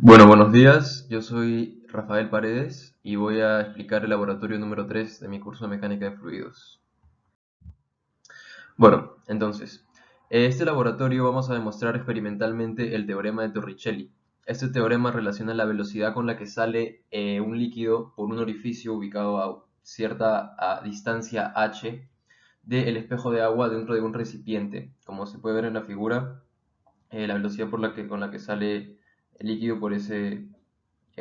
Bueno, buenos días. Yo soy Rafael Paredes y voy a explicar el laboratorio número 3 de mi curso de mecánica de fluidos. Bueno, entonces, en este laboratorio vamos a demostrar experimentalmente el teorema de Torricelli. Este teorema relaciona la velocidad con la que sale un líquido por un orificio ubicado a cierta distancia h del espejo de agua dentro de un recipiente. Como se puede ver en la figura, la velocidad con la que sale el líquido por ese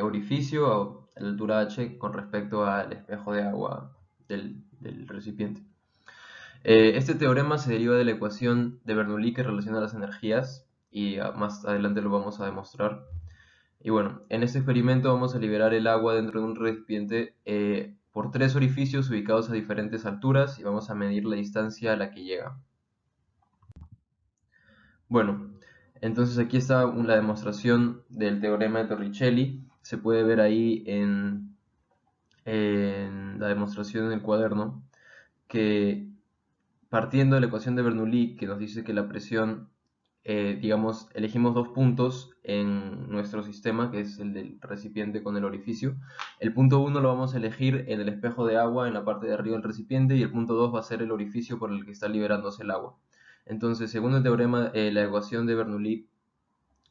orificio a la altura h con respecto al espejo de agua del recipiente. Este teorema se deriva de la ecuación de Bernoulli que relaciona las energías y más adelante lo vamos a demostrar. Y bueno, en este experimento vamos a liberar el agua dentro de un recipiente por tres orificios ubicados a diferentes alturas y vamos a medir la distancia a la que llega. Bueno, entonces aquí está la demostración del teorema de Torricelli. Se puede ver ahí en la demostración en el cuaderno que partiendo de la ecuación de Bernoulli que nos dice que la presión, digamos, elegimos dos puntos en nuestro sistema, que es el del recipiente con el orificio. El punto 1 lo vamos a elegir en el espejo de agua en la parte de arriba del recipiente y el punto 2 va a ser el orificio por el que está liberándose el agua. Entonces, según el teorema, la ecuación de Bernoulli,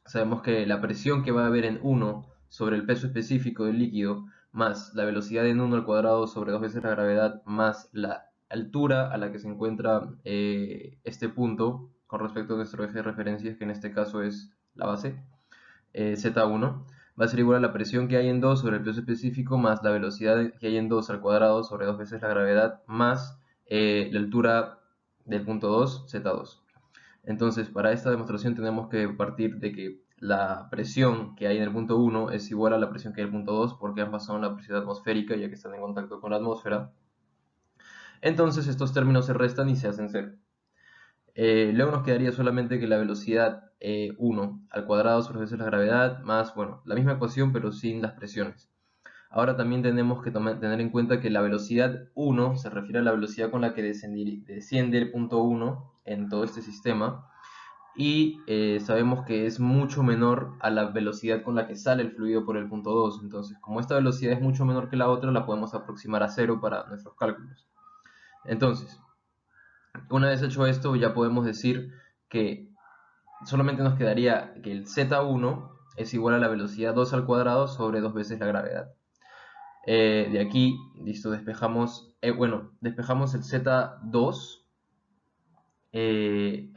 sabemos que la presión que va a haber en 1 sobre el peso específico del líquido más la velocidad en 1 al cuadrado sobre 2 veces la gravedad más la altura a la que se encuentra este punto con respecto a nuestro eje de referencias, que en este caso es la base, Z1, va a ser igual a la presión que hay en 2 sobre el peso específico más la velocidad que hay en 2 al cuadrado sobre 2 veces la gravedad más la altura del punto 2, Z2. Entonces, para esta demostración tenemos que partir de que la presión que hay en el punto 1 es igual a la presión que hay en el punto 2, porque ambas son la presión atmosférica, ya que están en contacto con la atmósfera. Entonces, estos términos se restan y se hacen cero. Luego nos quedaría solamente que la velocidad 1 al cuadrado sobre veces la gravedad, más, bueno, la misma ecuación, pero sin las presiones. Ahora también tenemos que tener en cuenta que la velocidad 1 se refiere a la velocidad con la que desciende el punto 1 en todo este sistema, y sabemos que es mucho menor a la velocidad con la que sale el fluido por el punto 2. Entonces, como esta velocidad es mucho menor que la otra, la podemos aproximar a cero para nuestros cálculos. Entonces, una vez hecho esto, ya podemos decir que solamente nos quedaría que el z1 es igual a la velocidad 2 al cuadrado sobre 2 veces la gravedad. De aquí, listo, despejamos el z2,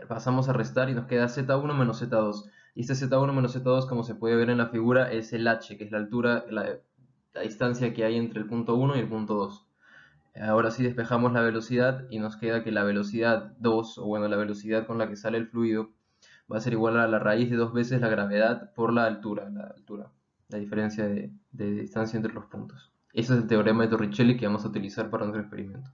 pasamos a restar y nos queda z1 menos z2. Y este z1 menos z2, como se puede ver en la figura, es el h, que es la altura, la distancia que hay entre el punto 1 y el punto 2. Ahora sí despejamos la velocidad y nos queda que la velocidad 2, o bueno, la velocidad con la que sale el fluido, va a ser igual a la raíz de 2 veces la gravedad por la altura, la diferencia de distancia entre los puntos. Ese es el teorema de Torricelli que vamos a utilizar para nuestro experimento.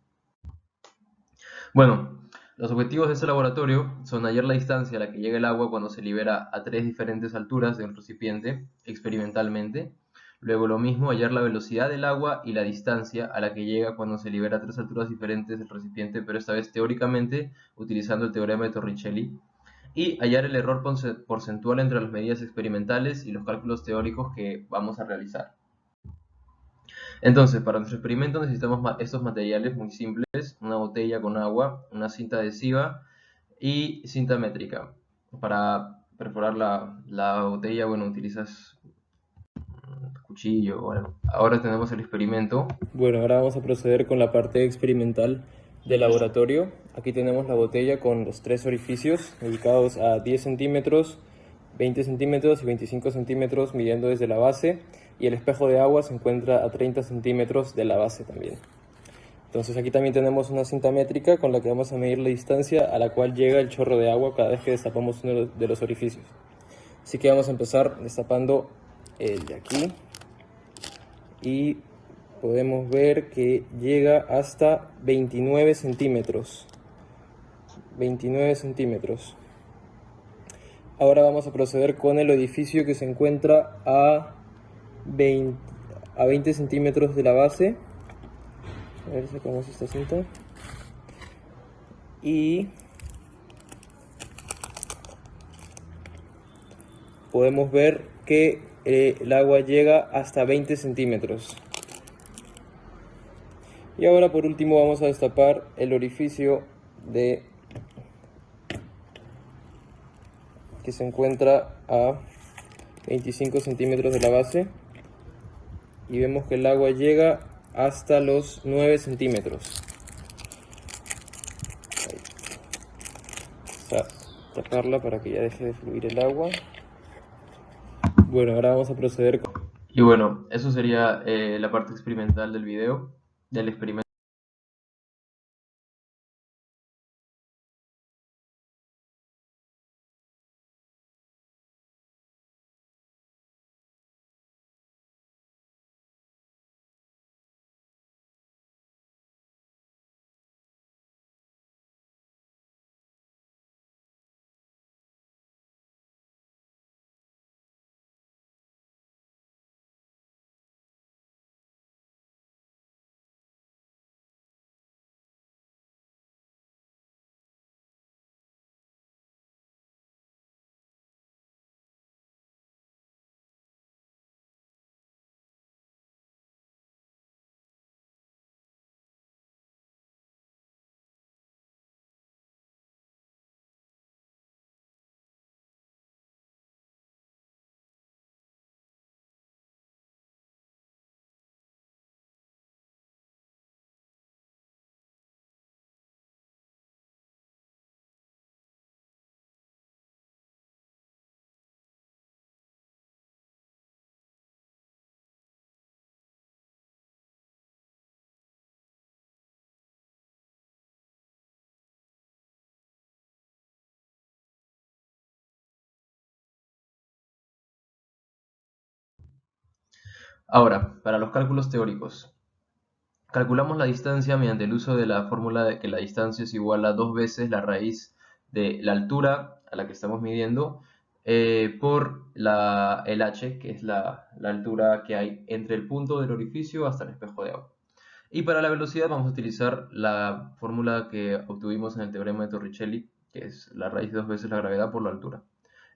Bueno, los objetivos de este laboratorio son hallar la distancia a la que llega el agua cuando se libera a tres diferentes alturas de un recipiente experimentalmente. Luego lo mismo, hallar la velocidad del agua y la distancia a la que llega cuando se libera a tres alturas diferentes del recipiente, pero esta vez teóricamente utilizando el teorema de Torricelli. Y hallar el error porcentual entre las medidas experimentales y los cálculos teóricos que vamos a realizar. Entonces, para nuestro experimento necesitamos estos materiales muy simples: una botella con agua, una cinta adhesiva y cinta métrica. Para perforar la botella, bueno, utilizas un cuchillo o algo. Ahora tenemos el experimento. Bueno, ahora vamos a proceder con la parte experimental del laboratorio. Aquí tenemos la botella con los tres orificios ubicados a 10 centímetros, 20 centímetros y 25 centímetros midiendo desde la base, y el espejo de agua se encuentra a 30 centímetros de la base también. Entonces aquí también tenemos una cinta métrica con la que vamos a medir la distancia a la cual llega el chorro de agua cada vez que destapamos uno de los orificios. Así que vamos a empezar destapando el de aquí y podemos ver que llega hasta 29 centímetros. 29 centímetros. Ahora vamos a proceder con el orificio que se encuentra a 20 centímetros de la base. A ver, sacamos esta cinta. Y podemos ver que el agua llega hasta 20 centímetros. Y ahora por último vamos a destapar el orificio que se encuentra a 25 centímetros de la base, y vemos que el agua llega hasta los 9 centímetros. Vamos a taparla para que ya deje de fluir el agua. Bueno, ahora vamos a proceder con... Y bueno, eso sería la parte experimental del video, del experimento. Ahora, para los cálculos teóricos. Calculamos la distancia mediante el uso de la fórmula de que la distancia es igual a 2 veces la raíz de la altura a la que estamos midiendo por el h, que es la altura que hay entre el punto del orificio hasta el espejo de agua. Y para la velocidad vamos a utilizar la fórmula que obtuvimos en el teorema de Torricelli, que es la raíz de 2 veces la gravedad por la altura.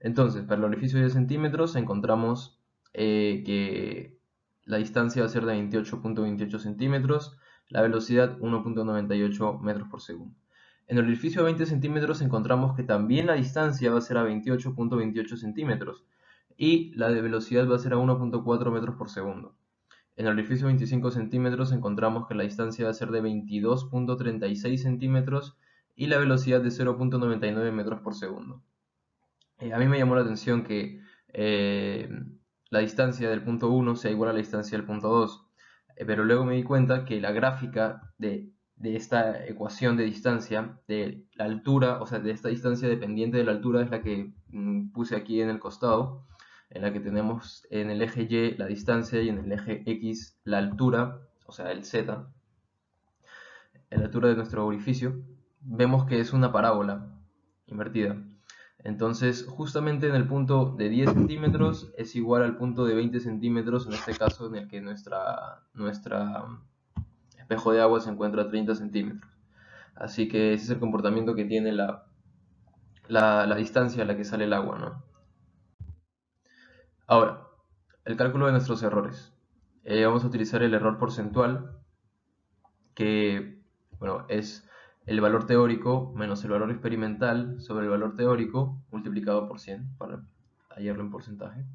Entonces, para el orificio de 10 centímetros encontramos que la distancia va a ser de 28.28 centímetros, la velocidad 1.98 metros por segundo. En el orificio de 20 centímetros encontramos que también la distancia va a ser a 28.28 centímetros y la de velocidad va a ser a 1.4 metros por segundo. En el orificio de 25 centímetros encontramos que la distancia va a ser de 22.36 centímetros y la velocidad de 0.99 metros por segundo. A mí me llamó la atención que eh, la distancia del punto 1 sea igual a la distancia del punto 2, pero luego me di cuenta que la gráfica de esta ecuación de distancia, de la altura, o sea, de esta distancia dependiente de la altura, es la que puse aquí en el costado, en la que tenemos en el eje Y la distancia y en el eje X la altura, o sea, el Z, la altura de nuestro orificio. Vemos que es una parábola invertida. Entonces, justamente en el punto de 10 centímetros es igual al punto de 20 centímetros, en este caso en el que nuestra espejo de agua se encuentra a 30 centímetros. Así que ese es el comportamiento que tiene la distancia a la que sale el agua, ¿no? Ahora, el cálculo de nuestros errores. Vamos a utilizar el error porcentual, que bueno, es el valor teórico menos el valor experimental sobre el valor teórico multiplicado por 100 para hallarlo en porcentaje.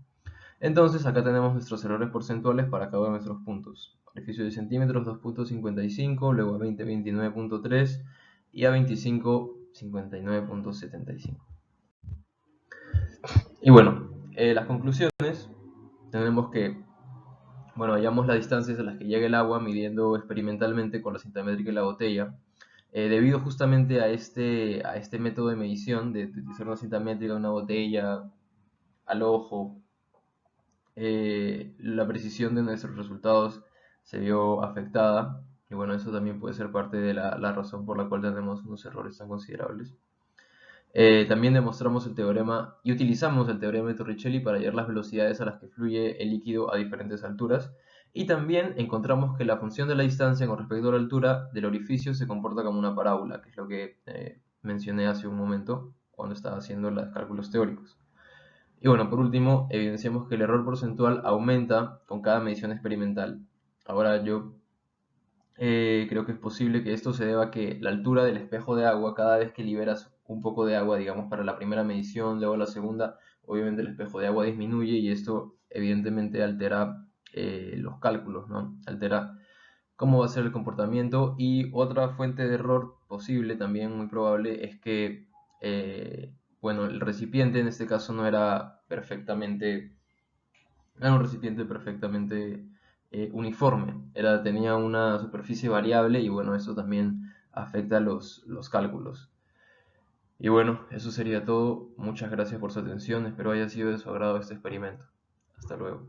Entonces acá tenemos nuestros errores porcentuales para cada uno de nuestros puntos. Orificio de centímetros 2.55, luego a 20 29.3 y a 25 59.75. Y bueno, las conclusiones, tenemos que, bueno, hallamos las distancias a las que llega el agua midiendo experimentalmente con la cinta métrica y la botella. Debido justamente a este método de medición de utilizar una cinta métrica, una botella al ojo, la precisión de nuestros resultados se vio afectada, y bueno, eso también puede ser parte de la razón por la cual tenemos unos errores tan considerables. También demostramos el teorema y utilizamos el teorema de Torricelli para hallar las velocidades a las que fluye el líquido a diferentes alturas, y también encontramos que la función de la distancia con respecto a la altura del orificio se comporta como una parábola, que es lo que mencioné hace un momento cuando estaba haciendo los cálculos teóricos. Y bueno, por último, evidenciamos que el error porcentual aumenta con cada medición experimental. Ahora yo creo que es posible que esto se deba a que la altura del espejo de agua, cada vez que liberas un poco de agua, digamos, para la primera medición, luego la segunda, obviamente el espejo de agua disminuye y esto evidentemente altera los cálculos, ¿no? Altera cómo va a ser el comportamiento. Y otra fuente de error posible, también muy probable, es que, bueno, el recipiente en este caso no era perfectamente, era un recipiente perfectamente uniforme, tenía una superficie variable y bueno, eso también afecta los cálculos. Y bueno, eso sería todo. Muchas gracias por su atención. Espero haya sido de su agrado este experimento. Hasta luego.